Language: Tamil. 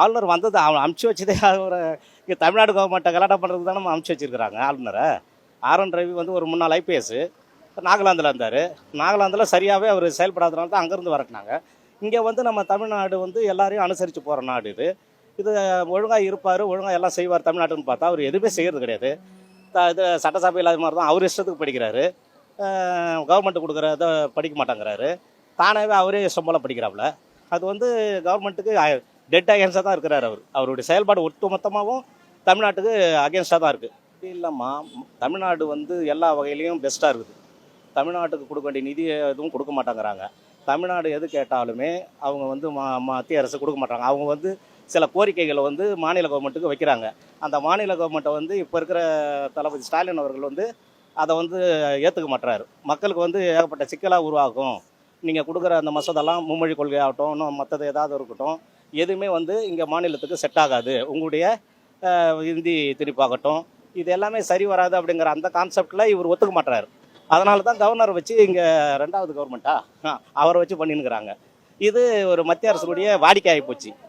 ஆளுநர் வந்தது அவன் அமுச்சு வச்சதே ஒரு இங்கே தமிழ்நாடு கவர்மெண்ட்டை கலாட்டா பண்ணுறதுக்கு தான் நம்ம அமுச்சு வச்சிருக்கிறாங்க ஆளுநரை. ஆர்.என். ரவி வந்து ஒரு முன்னாள் ஐபிஎஸ் நாகாலாந்தில் இருந்தார். நாகாலாந்தில் சரியாகவே அவர் செயல்படாதனால தான் அங்கேருந்து வரட்டினாங்க. இங்கே வந்து நம்ம தமிழ்நாடு வந்து எல்லாரையும் அனுசரித்து போகிற நாடு இது. இது ஒழுங்காக இருப்பார், ஒழுங்காக எல்லாம் செய்வார் தமிழ்நாட்டுன்னு பார்த்தா அவர் எதுவுமே செய்கிறது கிடையாது. இது சட்டசபை இல்லாத மாதிரி தான் அவர் இஷ்டத்துக்கு படிக்கிறாரு. கவர்மெண்ட் கொடுக்குறத படிக்க மாட்டேங்கிறாரு. தானாகவே அவரே இஷ்டம் போல் படிக்கிறாப்புல. அது வந்து கவர்மெண்ட்டுக்கு டெட் அகேன்ஸ்டாக தான் இருக்கிறார் அவர். அவருடைய செயல்பாடு ஒட்டுமொத்தமாகவும் தமிழ்நாட்டுக்கு அகேன்ஸ்டாக தான் இருக்குது. இப்படி இல்லைம்மா, தமிழ்நாடு வந்து எல்லா வகையிலையும் பெஸ்ட்டாக இருக்குது. தமிழ்நாட்டுக்கு கொடுக்க வேண்டிய நிதி எதுவும் கொடுக்க மாட்டேங்கிறாங்க. தமிழ்நாடு எது கேட்டாலுமே அவங்க வந்து மத்திய அரசு கொடுக்க மாட்டாங்க. அவங்க வந்து சில கோரிக்கைகளை வந்து மாநில கவர்மெண்ட்டுக்கு வைக்கிறாங்க. அந்த மாநில கவர்மெண்ட்டை வந்து இப்போ இருக்கிற தளபதி ஸ்டாலின் அவர்கள் வந்து அதை வந்து ஏற்றுக்க மாட்டுறாரு. மக்களுக்கு வந்து ஏகப்பட்ட சிக்கலாக உருவாகும். நீங்கள் கொடுக்குற அந்த மசோதெல்லாம் மும்மொழி கொள்கை ஆகட்டும், இன்னும் மற்றது ஏதாவது இருக்கட்டும், எதுவுமே வந்து இங்கே மாநிலத்துக்கு செட் ஆகாது. உங்களுடைய இந்தி திணிப்பாகட்டும், இது எல்லாமே சரி வராது அப்படிங்கிற அந்த கான்செப்டில் இவர் ஒத்துக்க மாட்டுறாரு. அதனால தான் கவர்னரை வச்சு இங்கே 2வது கவர்மெண்ட்டா அவரை வச்சு பண்ணின்னுக்கிறாங்க. இது ஒரு மத்திய அரசுடைய வாடிக்கை ஆகி போச்சு.